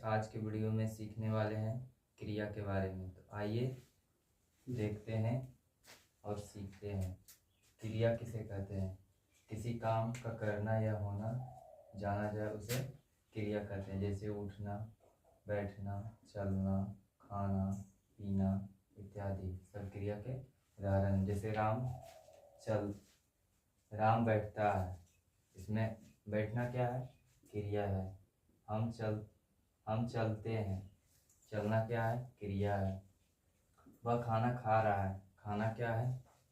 आज के वीडियो में सीखने वाले हैं क्रिया के बारे में। तो आइए देखते हैं और सीखते हैं। क्रिया किसे कहते हैं? किसी काम का करना या होना जाना जाए उसे क्रिया कहते हैं। जैसे उठना, बैठना, चलना, खाना, पीना इत्यादि सब क्रिया के उदाहरण। जैसे राम बैठता है, इसमें बैठना क्या है? क्रिया है। हम चलते हैं, चलना क्या है? क्रिया है। वह खाना खा रहा है, खाना क्या है?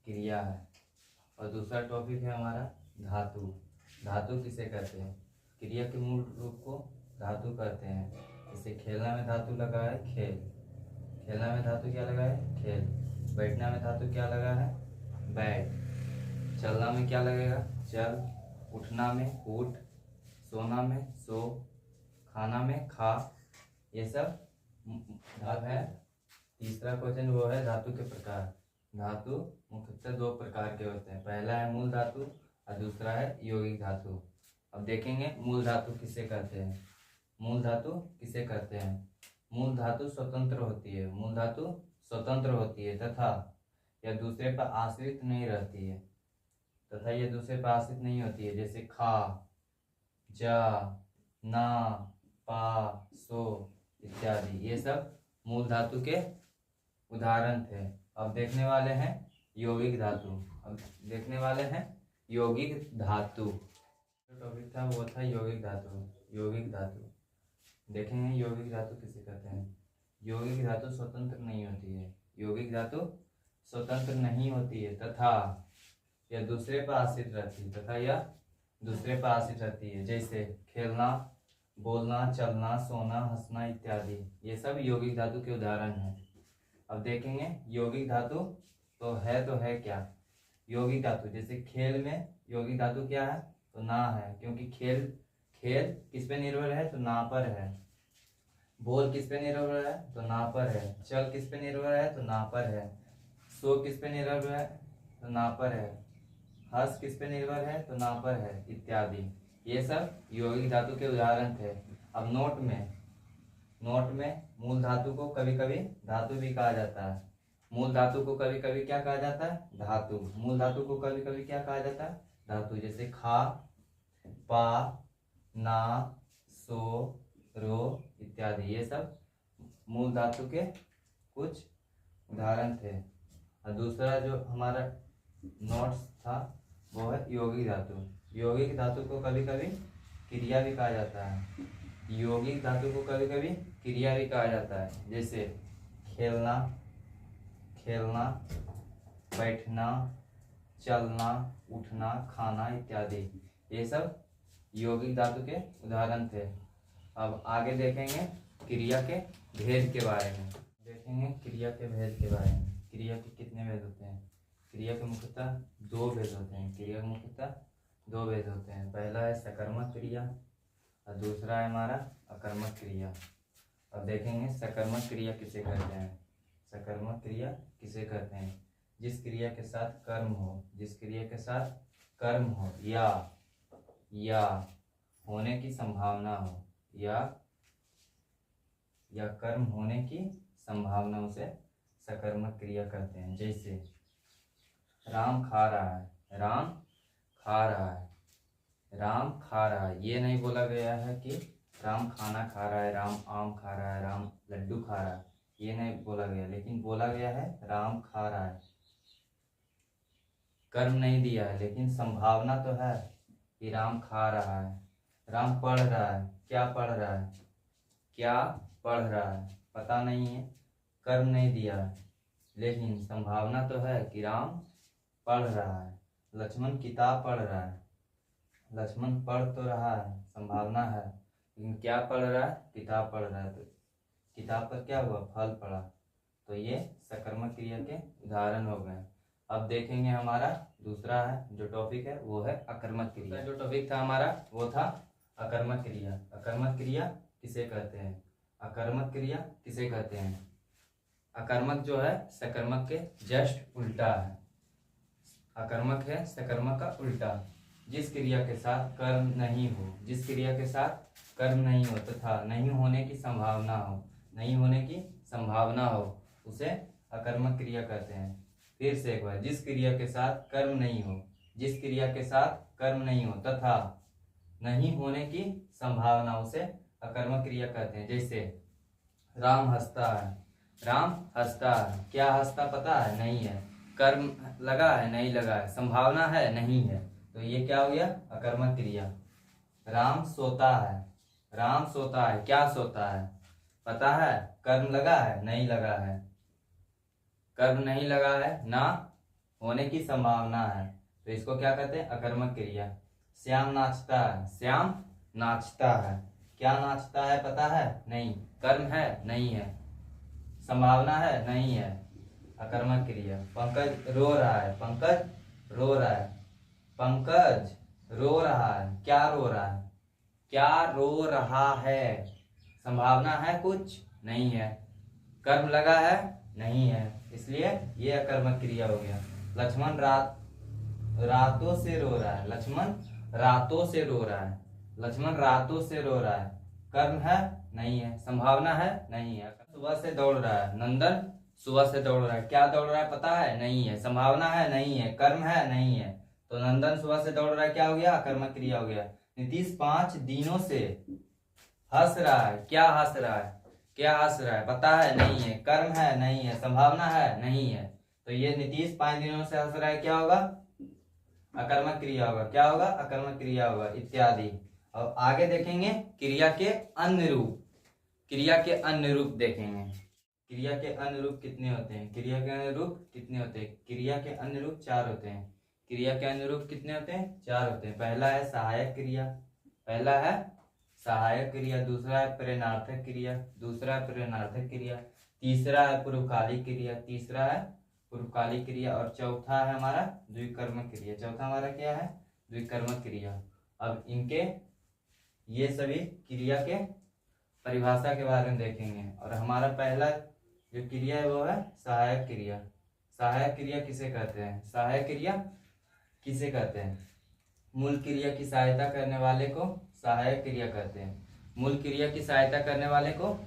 क्रिया है। और दूसरा टॉपिक है हमारा धातु। धातु किसे कहते हैं? क्रिया के मूल रूप को धातु कहते हैं। जैसे खेलना में धातु लगा है खेल, खेलना में धातु क्या लगा है? खेल। बैठना में धातु क्या लगा है? बैठ। चलना में क्या लगेगा? चल। उठना में उठ, सोना में सो, खाना में खा। ये सब धातु है। तीसरा क्वेश्चन वो है धातु के प्रकार। धातु मुख्यतः दो प्रकार के होते हैं। पहला है मूल धातु और दूसरा है यौगिक धातु। अब देखेंगे मूल धातु किसे कहते हैं। मूल धातु किसे कहते हैं? मूल धातु स्वतंत्र होती है। मूल धातु स्वतंत्र होती है तथा यह दूसरे पर आश्रित नहीं रहती है। तथा यह दूसरे पर आश्रित नहीं होती है। जैसे खा, जा, ना, पा, सो इत्यादि, ये सब मूल धातु के उदाहरण थे। अब देखने वाले हैं यौगिक धातु। अब देखने वाले हैं यौगिक धातु। जो टॉपिक था वो था यौगिक धातु। यौगिक धातु देखेंगे यौगिक धातु किसे कहते हैं। यौगिक धातु स्वतंत्र नहीं होती है। यौगिक धातु स्वतंत्र नहीं होती है तथा यह दूसरे पर आश्रित रहती है। तथा यह दूसरे पर आश्रित रहती है। जैसे खेलना, बोलना, चलना, सोना, हंसना इत्यादि, ये सब यौगिक धातु के उदाहरण हैं। अब देखेंगे यौगिक धातु तो है क्या। यौगिक धातु जैसे खेल में यौगिक धातु क्या है? तो ना है, क्योंकि खेल किस पे निर्भर है? तो ना पर है। बोल किस पे निर्भर है? तो ना पर है। चल किस पे निर्भर है? तो ना पर है। सो किस पे निर्भर है? तो ना पर है। हंस किस पे निर्भर है? तो ना पर है इत्यादि। ये सब यौगिक धातु के उदाहरण थे। अब नोट में मूल धातु को कभी कभी धातु भी कहा जाता है। मूल धातु को कभी कभी क्या कहा जाता है? धातु। मूल धातु को कभी कभी क्या कहा जाता है? धातु। जैसे खा, पा, ना, सो, रो इत्यादि, ये सब मूल धातु के कुछ उदाहरण थे। और दूसरा जो हमारा नोट्स था वो है यौगिक धातु। यौगिक धातु को कभी कभी क्रिया भी कहा जाता है। यौगिक धातु को कभी कभी क्रिया भी कहा जाता है। जैसे खेलना, बैठना, चलना, उठना, खाना इत्यादि, ये सब यौगिक धातु के उदाहरण थे। अब आगे देखेंगे क्रिया के भेद के बारे में। देखेंगे क्रिया के भेद के बारे में। क्रिया के कितने भेद होते हैं? क्रिया के मुख्यतः दो भेद होते हैं। क्रिया के मुख्यतः दो भेद होते हैं। पहला है सकर्मक क्रिया और दूसरा है हमारा अकर्मक क्रिया। अब देखेंगे सकर्मक क्रिया किसे कहते हैं। सकर्मक क्रिया किसे कहते हैं? जिस क्रिया के साथ कर्म हो, जिस क्रिया के साथ कर्म हो या होने की संभावना हो, या कर्म होने की संभावना, उसे सकर्मक क्रिया कहते हैं। जैसे राम खा रहा है, राम खा रहा है, राम खा रहा है। ये नहीं बोला गया है कि राम खाना खा रहा है, राम आम खा रहा है, राम लड्डू खा रहा है, ये नहीं बोला गया, लेकिन बोला गया है राम खा रहा है। कर्म नहीं दिया है लेकिन संभावना तो है कि राम खा रहा है। राम पढ़ रहा है, क्या पढ़ रहा है? क्या पढ़ रहा है पता नहीं है, कर्म नहीं दिया है, लेकिन संभावना तो है कि राम पढ़ रहा है। लक्ष्मण किताब पढ़ रहा है, लक्ष्मण पढ़ तो रहा है, संभावना है, लेकिन क्या पढ़ रहा है? किताब पढ़ रहा है। तो किताब पर क्या हुआ? फल पड़ा। तो ये सकर्मक क्रिया के उदाहरण हो गए। अब देखेंगे हमारा दूसरा है जो टॉपिक है वो है अकर्मक क्रिया। जो टॉपिक था हमारा वो था अकर्मक क्रिया। अकर्मक क्रिया किसे कहते हैं? अकर्मक क्रिया किसे कहते हैं? अकर्मक जो है सकर्मक के जस्ट उल्टा है। अकर्मक है सकर्मक का उल्टा। जिस क्रिया के साथ कर्म नहीं हो, जिस क्रिया के साथ कर्म नहीं हो तथा नहीं होने की संभावना हो, नहीं होने की संभावना हो, उसे अकर्मक क्रिया कहते हैं। फिर से एक बार, जिस क्रिया के साथ कर्म नहीं हो, जिस क्रिया के साथ कर्म नहीं हो तथा नहीं होने की संभावना, उसे अकर्मक क्रिया कहते हैं। जैसे राम हंसता है, राम हंसता है, क्या हंसता पता है? नहीं है। कर्म लगा है? नहीं लगा है। संभावना है? नहीं है। तो ये क्या हो गया? अकर्मक क्रिया। राम सोता है, राम सोता है, क्या सोता है पता है? कर्म लगा है? नहीं लगा है। कर्म नहीं लगा है, ना होने की संभावना है, तो इसको क्या कहते हैं? अकर्मक क्रिया। श्याम नाचता है, श्याम नाचता है, क्या नाचता है पता है? नहीं। कर्म है? नहीं है। संभावना है? नहीं है। अकर्मक क्रिया। पंकज रो रहा है, पंकज रो रहा है, पंकज रो रहा है, क्या रो रहा है? क्या रो रहा है? संभावना है कुछ? नहीं है। कर्म लगा है? नहीं है, इसलिए ये अकर्मक क्रिया हो गया। लक्ष्मण रातों से रो रहा है, लक्ष्मण रातों से रो रहा है, लक्ष्मण रातों से रो रहा है, कर्म है? नहीं है। संभावना है? नहीं है। सुबह से दौड़ रहा है, नंदन सुबह से दौड़ रहा है, क्या दौड़ रहा है पता है? नहीं है। संभावना है? नहीं है। कर्म है? नहीं है। तो नंदन सुबह से दौड़ रहा है, क्या हो गया? अकर्मक क्रिया हो गया। नीतीश 5 दिनों से हंस रहा है, क्या हंस रहा है? क्या हंस रहा है पता है? नहीं है। कर्म है? नहीं है। संभावना है? नहीं है। तो ये नीतीश 5 दिनों से हंस रहा है, क्या होगा? अकर्मक क्रिया होगा। क्या होगा? अकर्मक क्रिया होगा, इत्यादि। और आगे देखेंगे क्रिया के अन्य रूप, क्रिया के अन्य रूप देखेंगे। क्रिया के अन्य रूप कितने होते हैं? क्रिया के अन्य रूप कितने होते हैं? क्रिया के अन्य रूप 4 होते हैं। क्रिया के अन्य रूप कितने होते हैं? 4 होते हैं। पहला है सहायक क्रिया, पहला है सहायक क्रिया, दूसरा है प्रेरणार्थक क्रिया, दूसरा है प्रेरणार्थक क्रिया, तीसरा है पूर्वकालिक क्रिया, तीसरा है पूर्वकालिक क्रिया, और चौथा है हमारा द्विकर्मक क्रिया। चौथा हमारा क्या है? द्विकर्मक क्रिया। अब इनके ये सभी क्रिया के परिभाषा के बारे में देखेंगे। और हमारा पहला जो क्रिया है वो है सहायक क्रिया। सहायक क्रिया किसे कहते हैं? सहायक क्रिया किसे कहते हैं? मूल क्रिया की सहायता करने वाले को सहायक क्रिया कहते हैं। मूल क्रिया की सहायता करने वाले को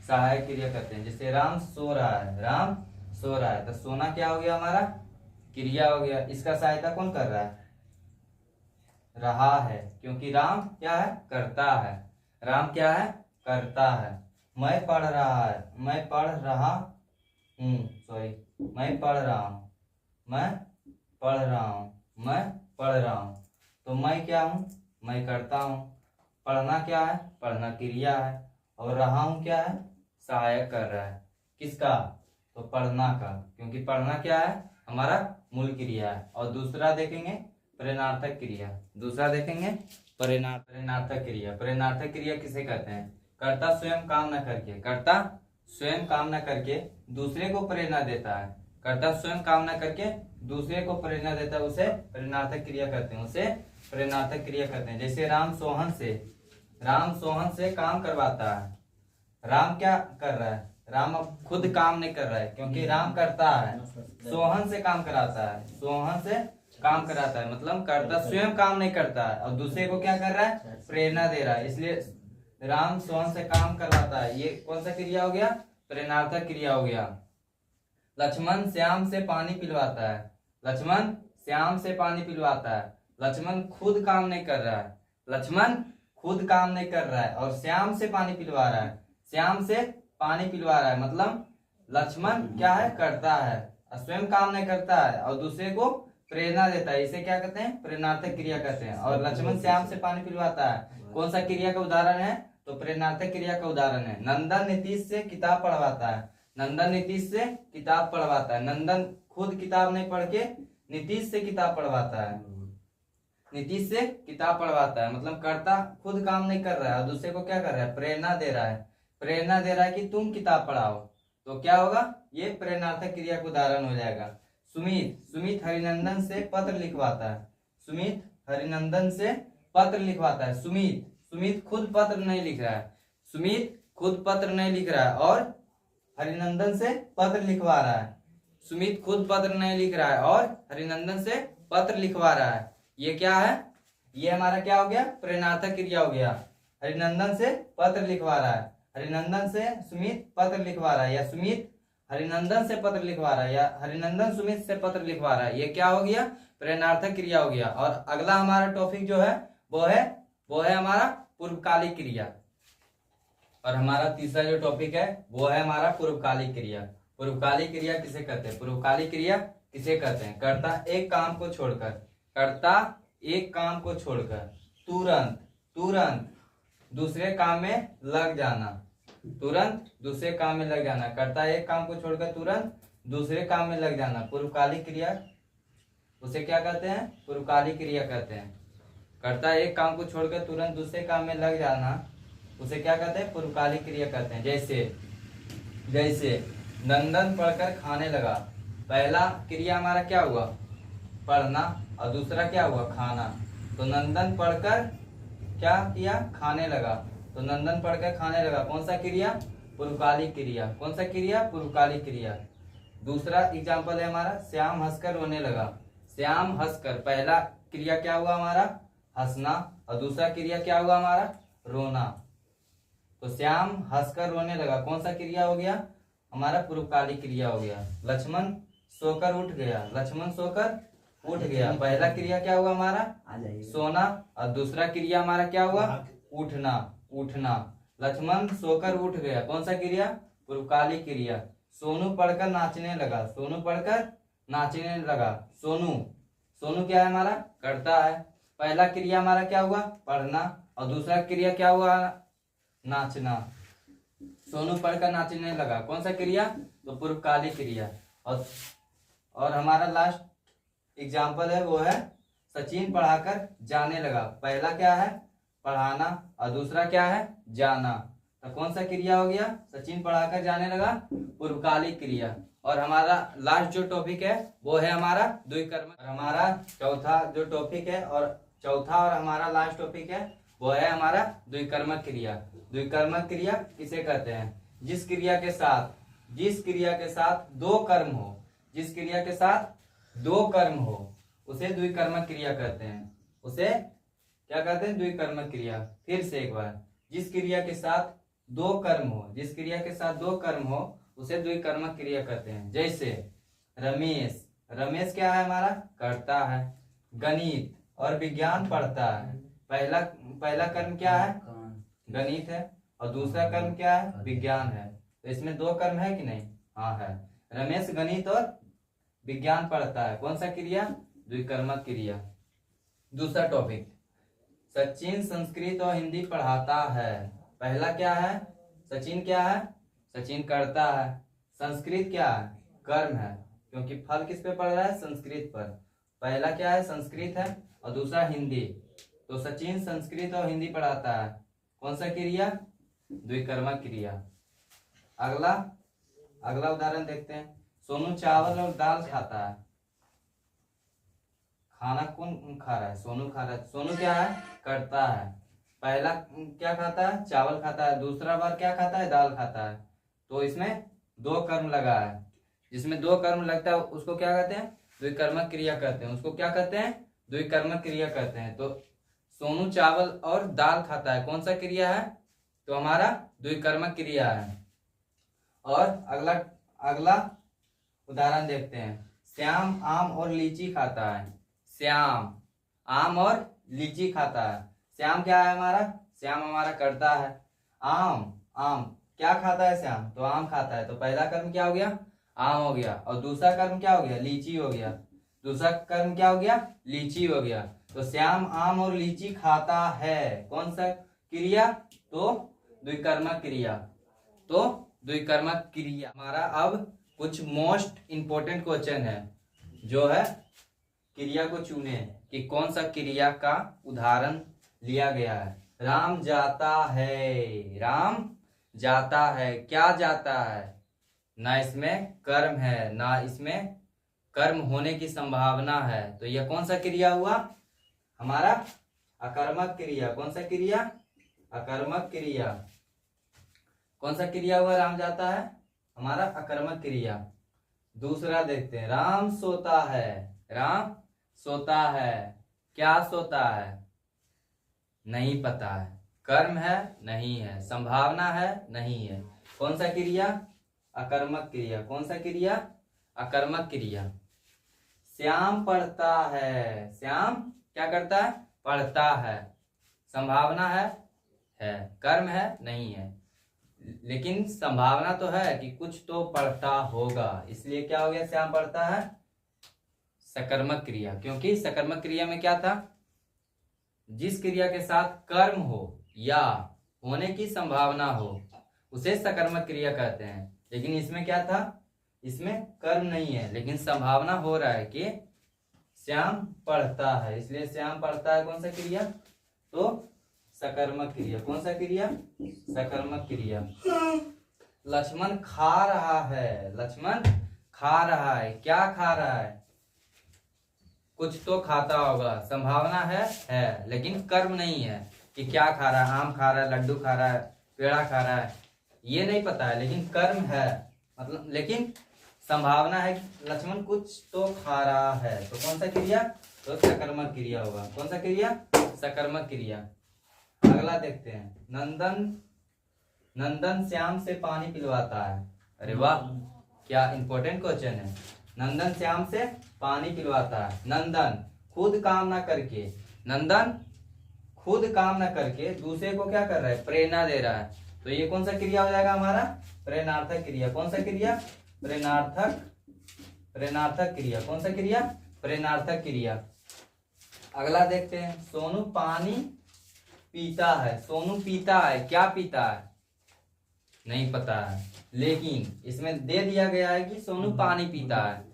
सहायक क्रिया कहते हैं। जैसे राम सो रहा है, राम सो रहा है, तो सोना क्या हो गया? हमारा क्रिया हो गया। इसका सहायता कौन कर रहा है? रहा है, क्योंकि राम क्या है? करता है। राम क्या है? करता है। मैं पढ़ रहा है, मैं पढ़ रहा हूँ, सॉरी, मैं पढ़ रहा हूँ, मैं पढ़ रहा हूँ, मैं पढ़ रहा हूँ। तो मैं क्या हूँ? मैं करता हूँ। पढ़ना क्या है? पढ़ना क्रिया है। और रहा हूँ क्या है? सहायक कर रहा है। किसका? तो पढ़ना का, क्योंकि पढ़ना क्या है? हमारा मूल क्रिया है। और दूसरा देखेंगे प्रेरणार्थक क्रिया। दूसरा देखेंगे प्रेरणार्थक क्रिया। प्रेरणार्थक क्रिया किसे कहते हैं? कर्ता स्वयं काम न करके, कर्ता स्वयं काम न करके दूसरे को प्रेरणा देता है। कर्ता स्वयं काम न करके दूसरे को प्रेरणा देता है, उसे प्रेरणार्थक क्रिया कहते हैं, उसे प्रेरणार्थक क्रिया कहते हैं। जैसे राम सोहन से काम करवाता है। राम क्या कर रहा है? राम अब खुद काम नहीं कर रहा है, क्योंकि राम करता है, सोहन से काम कराता है, सोहन से काम कराता है, मतलब कर्ता स्वयं काम नहीं करता है और दूसरे को क्या कर रहा है? प्रेरणा दे रहा है। इसलिए राम सोहन से काम करवाता है। ये कौन सा क्रिया हो गया? प्रेरणार्थक क्रिया हो गया। लक्ष्मण श्याम से पानी पिलवाता है, लक्ष्मण श्याम से पानी पिलवाता है। लक्ष्मण खुद काम नहीं कर रहा है, लक्ष्मण खुद काम नहीं कर रहा है और श्याम से पानी पिलवा रहा है, श्याम से पानी पिलवा रहा है, मतलब लक्ष्मण क्या है? करता है, स्वयं काम नहीं करता है और दूसरे को प्रेरणा देता है। इसे क्या कहते हैं? प्रेरणार्थक क्रिया कहते हैं। और लक्ष्मण श्याम से पानी पिलवाता है, कौन सा क्रिया का उदाहरण है? तो प्रेरणार्थक क्रिया का उदाहरण है। नंदन नीतीश से किताब पढ़वाता है, नंदन नीतीश से किताब पढ़वाता है। नंदन खुद किताब नहीं पढ़ के नीतीश से किताब पढ़वाता है, नीतीश से किताब पढ़वाता है, मतलब कर्ता खुद काम नहीं कर रहा है और दूसरे को क्या कर रहा है? प्रेरणा दे रहा है, प्रेरणा दे रहा है कि तुम किताब पढ़ाओ। तो क्या होगा? ये प्रेरणार्थक क्रिया का उदाहरण हो जाएगा। सुमित हरिनंदन से पत्र लिखवाता है, सुमित हरिनंदन से पत्र लिखवाता है। सुमित खुद पत्र नहीं लिख रहा है, सुमित खुद पत्र नहीं लिख रहा है और हरिनंदन से पत्र लिखवा रहा है। सुमित खुद पत्र नहीं लिख रहा है और हरिनंदन से पत्र लिखवा रहा है। ये क्या है? ये हमारा क्या हो गया? प्रेरणार्थक क्रिया हो गया। हरिनंदन से पत्र लिखवा रहा है, हरिनंदन से सुमित पत्र लिखवा रहा है, या सुमित हरिनंदन से पत्र लिखवा रहा है, या हरिनंदन सुमित से पत्र लिखवा रहा है। ये क्या हो गया? प्रेरणार्थक क्रिया हो गया। और अगला हमारा टॉपिक जो है वो है हमारा पूर्वकालिक क्रिया। और हमारा तीसरा जो टॉपिक है वो है हमारा पूर्वकालिक क्रिया। पूर्वकालिक क्रिया किसे कहते हैं? पूर्वकालिक क्रिया किसे कहते हैं? कर्ता एक काम को छोड़कर, कर्ता एक काम को छोड़कर तुरंत तुरंत दूसरे काम में लग जाना, तुरंत दूसरे काम में लग जाना। कर्ता एक काम को छोड़कर तुरंत दूसरे काम में लग जाना, पूर्वकालिक क्रिया उसे क्या कहते हैं? पूर्वकालिक क्रिया कहते हैं। कर्ता एक काम को छोड़कर तुरंत दूसरे काम में लग जाना, उसे क्या कहते हैं? पूर्वकालिक क्रिया कहते हैं। जैसे नंदन पढ़कर खाने लगा। पहला क्रिया हमारा क्या हुआ? पढ़ना, और दूसरा क्या हुआ? खाना। तो नंदन पढ़कर क्या किया? खाने लगा। तो नंदन पढ़कर खाने लगा, कौन सा क्रिया? पूर्वकालिक क्रिया। कौन सा क्रिया? पूर्वकालिक क्रिया। दूसरा एग्जाम्पल है हमारा श्याम हंसकर रोने लगा। श्याम हंसकर, पहला क्रिया क्या हुआ हमारा? हंसना, और दूसरा क्रिया क्या हुआ हमारा? रोना। तो श्याम हंसकर रोने लगा, कौन सा क्रिया हो गया? हमारा पूर्वकालिक क्रिया हो गया। लक्ष्मण सोकर उठ गया, लक्ष्मण सोकर उठ गया, पहला क्रिया क्या हुआ हमारा? सोना, और दूसरा क्रिया हमारा क्या हुआ? उठना, उठना। लक्ष्मण सोकर उठ गया, कौन सा क्रिया? पूर्वकालिक क्रिया। सोनू पढ़कर नाचने लगा, सोनू पढ़कर नाचने लगा। सोनू क्या है हमारा? कर्ता है। पहला क्रिया हमारा क्या हुआ? पढ़ना, और दूसरा क्रिया क्या हुआ? नाचना। सोनू पढ़कर नाचने लगा, कौन सा क्रिया? तो पूर्वकालिक क्रिया। और हमारा लास्ट एग्जाम्पल है वो है सचिन पढ़ाकर जाने लगा। पहला क्या है? पढ़ाना, और दूसरा क्या है? जाना। तो कौन सा क्रिया हो गया? सचिन पढ़ाकर जाने लगा, पूर्वकालिक क्रिया। और हमारा लास्ट जो टॉपिक है वो है हमारा द्विकर्मक। हमारा चौथा जो टॉपिक है और हमारा लास्ट टॉपिक है वो है हमारा द्विकर्मक क्रिया। द्विकर्मक क्रिया किसे कहते हैं? जिस क्रिया के साथ दो कर्म हो, जिस क्रिया के साथ दो कर्म हो उसे द्विकर्मक क्रिया कहते हैं। उसे क्या कहते हैं? द्विकर्मक क्रिया। फिर से एक बार, जिस क्रिया के साथ दो कर्म हो उसे द्विकर्मक क्रिया कहते हैं। जैसे रमेश क्या है हमारा? कर्ता है। गणित और विज्ञान पढ़ता है। पहला कर्म क्या है? गणित है, और दूसरा कर्म क्या है? विज्ञान है। तो इसमें दो कर्म है कि नहीं? हाँ है। रमेश गणित और विज्ञान पढ़ता है, कौन सा क्रिया? द्विकर्मक क्रिया। दूसरा टॉपिक, सचिन संस्कृत और हिंदी पढ़ाता है। पहला क्या है? सचिन क्या है? सचिन करता है। संस्कृत क्या है? कर्म है, क्योंकि फल किस पे पड़ रहा है? संस्कृत पर। पहला क्या है? संस्कृत है, और दूसरा हिंदी। तो सचिन संस्कृत और हिंदी पढ़ाता है, कौन सा क्रिया? द्विकर्मक क्रिया। अगला उदाहरण देखते हैं। सोनू चावल और दाल खाता है। खाना कौन खा रहा है? सोनू खा रहा है। सोनू क्या है? करता है। पहला क्या खाता है? चावल खाता है। दूसरा बार क्या खाता है? दाल खाता है। तो इसमें दो कर्म लगा है। जिसमें दो कर्म लगता है उसको क्या कहते हैं? द्विकर्मक क्रिया कहते हैं। उसको क्या कहते हैं? द्विकर्मक क्रिया कहते हैं। तो सोनू चावल और दाल खाता है, कौन सा क्रिया है? तो हमारा द्विकर्मक क्रिया है। और अगला उदाहरण देखते हैं। श्याम आम और लीची खाता है। श्याम आम और लीची खाता है। श्याम क्या है हमारा? श्याम हमारा करता है। आम क्या खाता है? श्याम तो आम खाता है। तो पहला कर्म क्या हो गया? आम हो गया। और दूसरा कर्म क्या हो गया? लीची हो गया। दूसरा कर्म क्या हो गया? लीची हो गया। तो श्याम आम और लीची खाता है, कौन सा क्रिया? तो द्विकर्मक क्रिया। तो द्विकर्मक क्रिया। हमारा अब कुछ मोस्ट इंपोर्टेंट क्वेश्चन है, जो है क्रिया को चुने कि कौन सा क्रिया का उदाहरण लिया गया है। राम जाता है। राम जाता है, क्या जाता है? ना इसमें कर्म है, ना इसमें कर्म होने की संभावना है। तो यह कौन सा क्रिया हुआ? हमारा अकर्मक क्रिया। कौन सा क्रिया? अकर्मक क्रिया। कौन सा क्रिया हुआ? राम जाता है, हमारा अकर्मक क्रिया। दूसरा देखते हैं। राम सोता है। राम सोता है, क्या सोता है? नहीं पता है, कर्म है नहीं है, संभावना है नहीं है। कौन सा क्रिया? अकर्मक क्रिया। कौन सा क्रिया? अकर्मक क्रिया। श्याम पढ़ता है, श्याम क्या करता है? पढ़ता है। संभावना है कर्म है नहीं है, लेकिन संभावना तो है कि कुछ तो पढ़ता होगा, इसलिए क्या हो गया? श्याम पढ़ता है सकर्मक क्रिया। क्योंकि सकर्मक क्रिया में क्या था? जिस क्रिया के साथ कर्म हो या होने की संभावना हो उसे सकर्मक क्रिया कहते हैं। लेकिन इसमें क्या था? इसमें कर्म नहीं है लेकिन संभावना हो रहा है कि श्याम पढ़ता है, इसलिए श्याम पढ़ता है कौन सा क्रिया? तो सकर्मक क्रिया। कौन सा क्रिया? सकर्मक क्रिया। लक्ष्मण खा रहा है, लक्ष्मण खा रहा है। क्या खा रहा है? कुछ तो खाता होगा, संभावना है लेकिन कर्म नहीं है कि क्या खा रहा है। आम खा रहा है, लड्डू खा रहा है, पेड़ा खा रहा है, ये नहीं पता है, लेकिन कर्म है, मतलब लेकिन संभावना है कि लक्ष्मण कुछ तो खा रहा है। तो कौन सा क्रिया? तो सकर्मक क्रिया होगा। कौन सा क्रिया? सकर्मक क्रिया। अगला देखते हैं। नंदन श्याम से पानी पिलवाता है। अरे वाह, क्या इंपॉर्टेंट क्वेश्चन है। नंदन श्याम से पानी पिलवाता है। नंदन खुद काम ना करके, नंदन खुद काम ना करके दूसरे को क्या कर रहा है? प्रेरणा दे रहा है। तो ये कौन सा क्रिया हो जाएगा हमारा? प्रेरणार्थक क्रिया। कौन सा क्रिया? प्रेरणार्थक क्रिया। कौन सा क्रिया? प्रेरणार्थक क्रिया। अगला देखते हैं। सोनू पानी पीता है। सोनू पीता है, क्या पीता है? नहीं पता है, लेकिन इसमें दे दिया गया है कि सोनू पानी पीता है।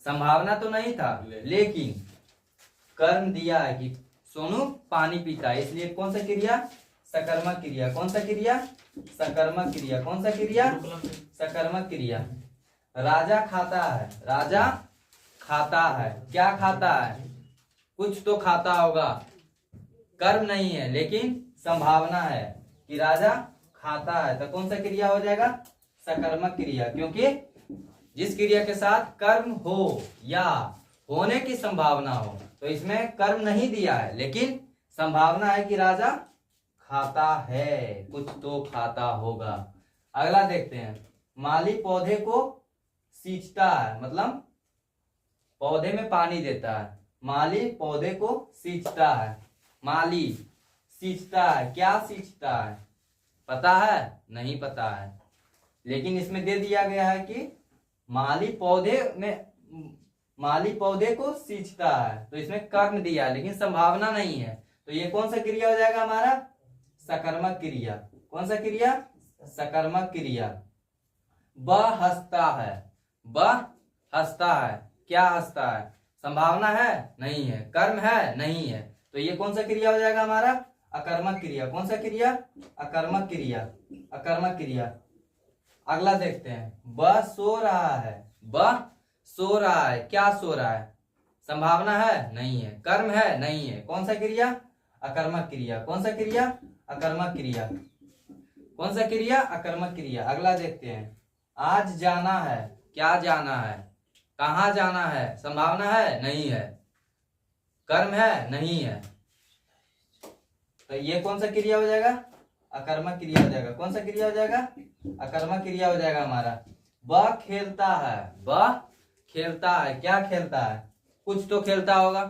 संभावना तो नहीं था लेकिन कर्म दिया है कि सोनू पानी पीता है, इसलिए कौन सा क्रिया? सकर्मक क्रिया। कौन सा क्रिया? सकर्मक क्रिया। कौन सा क्रिया? सकर्मक क्रिया। राजा खाता है, राजा खाता है। क्या खाता है? कुछ तो खाता होगा, कर्म नहीं है लेकिन संभावना है कि राजा खाता है। तो कौन सा क्रिया हो जाएगा? सकर्मक क्रिया। क्योंकि जिस क्रिया के साथ कर्म हो या होने की संभावना हो, तो इसमें कर्म नहीं दिया है लेकिन संभावना है कि राजा खाता है, कुछ तो खाता होगा। अगला देखते हैं। माली पौधे को सींचता है, मतलब पौधे में पानी देता है। माली पौधे को सींचता है। माली सींचता है, क्या सींचता है? पता है? नहीं पता है, लेकिन इसमें दे दिया गया है कि माली पौधे को सींचता है, तो इसमें कर्म दिया है लेकिन संभावना नहीं है। तो ये कौन सा क्रिया हो जाएगा हमारा? सकर्मक क्रिया। कौन सा क्रिया? सकर्मक क्रिया। वह हंसता है, वह हंसता है। क्या हंसता है? संभावना है? नहीं है। कर्म है? नहीं है। तो ये कौन सा क्रिया हो जाएगा हमारा? अकर्मक क्रिया। कौन सा क्रिया? अकर्मक क्रिया। अकर्मक क्रिया। अगला देखते हैं। वह सो रहा है, वह सो रहा है। क्या सो रहा है? संभावना है? नहीं है। कर्म है? नहीं है। कौन सा क्रिया? अकर्मक क्रिया। कौन सा क्रिया? अकर्मक क्रिया। कौन सा क्रिया? अकर्मक क्रिया। अगला देखते हैं। आज जाना है। क्या जाना है? कहाँ जाना है? संभावना है? नहीं है। कर्म है? नहीं है। तो ये कौन सा क्रिया हो जाएगा? अकर्मक क्रिया हो जाएगा। कौन सा क्रिया हो जाएगा? अकर्मक क्रिया हो जाएगा हमारा। वह खेलता है, वह खेलता है। क्या खेलता है? कुछ तो खेलता होगा,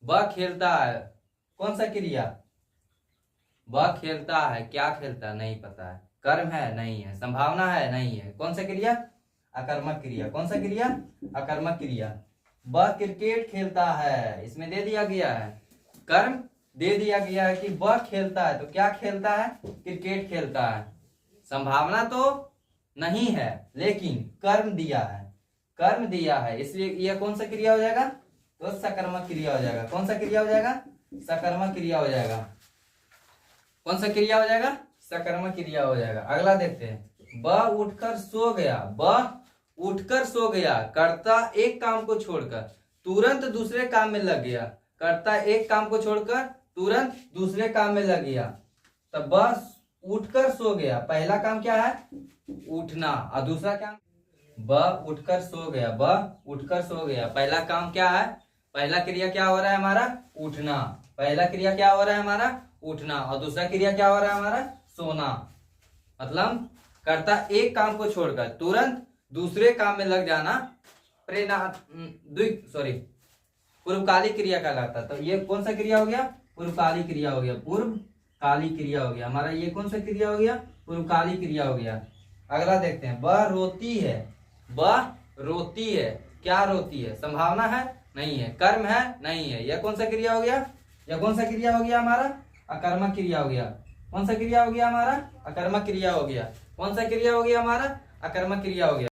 वह खेलता है। कौन सा क्रिया? वह खेलता है। क्या खेलता है? नहीं पता है। कर्म है? नहीं है। संभावना है? नहीं है। कौन सा क्रिया? अकर्मक क्रिया। कौन सा क्रिया? अकर्मक क्रिया। वह क्रिकेट खेलता है, इसमें दे दिया गया है कर्म, दे दिया गया है कि वह खेलता है। तो क्या खेलता है? क्रिकेट खेलता है। संभावना तो नहीं है लेकिन कर्म दिया है, कर्म दिया है, इसलिए यह कौन सा क्रिया हो जाएगा? तो सकर्मक क्रिया हो जाएगा। कौन सा क्रिया हो जाएगा? सकर्मक क्रिया हो जाएगा। कौन सा क्रिया हो जाएगा? सकर्मक क्रिया हो जाएगा। अगला देखते हैं। वह उठकर सो गया, वह उठकर सो गया। कर्ता एक काम को छोड़कर तुरंत दूसरे काम में लग गया। कर्ता एक काम को छोड़कर तुरंत दूसरे काम में लग गया। तब वह उठकर सो गया। पहला काम क्या है? उठना। और दूसरा काम? वह उठकर सो गया, वह उठकर सो गया। पहला काम क्या है? पहला क्रिया क्या हो रहा है हमारा? उठना। पहला क्रिया क्या हो रहा है हमारा? उठना, और दूसरा क्रिया क्या हो रहा है हमारा, सोना। मतलब कर्ता एक काम को छोड़कर तुरंत दूसरे काम में लग जाना प्रेरणा सॉरी पूर्वकालिक क्रिया कहलाता। तो ये कौन सा क्रिया हो गया, पूर्वकालिक क्रिया हो गया, पूर्वकालिक क्रिया हो गया हमारा। ये कौन सा क्रिया हो गया, पूर्वकालिक क्रिया हो गया। अगला देखते हैं, वह रोती है, वह रोती है, क्या रोती है, संभावना है नहीं है, कर्म है नहीं है, यह कौन सा क्रिया हो गया, यह कौन सा क्रिया हो गया हमारा, अकर्मक क्रिया हो गया। कौन सा क्रिया हो गया हमारा, अकर्मक क्रिया हो गया। कौन सा क्रिया हो गया हमारा, अकर्मक क्रिया हो गया।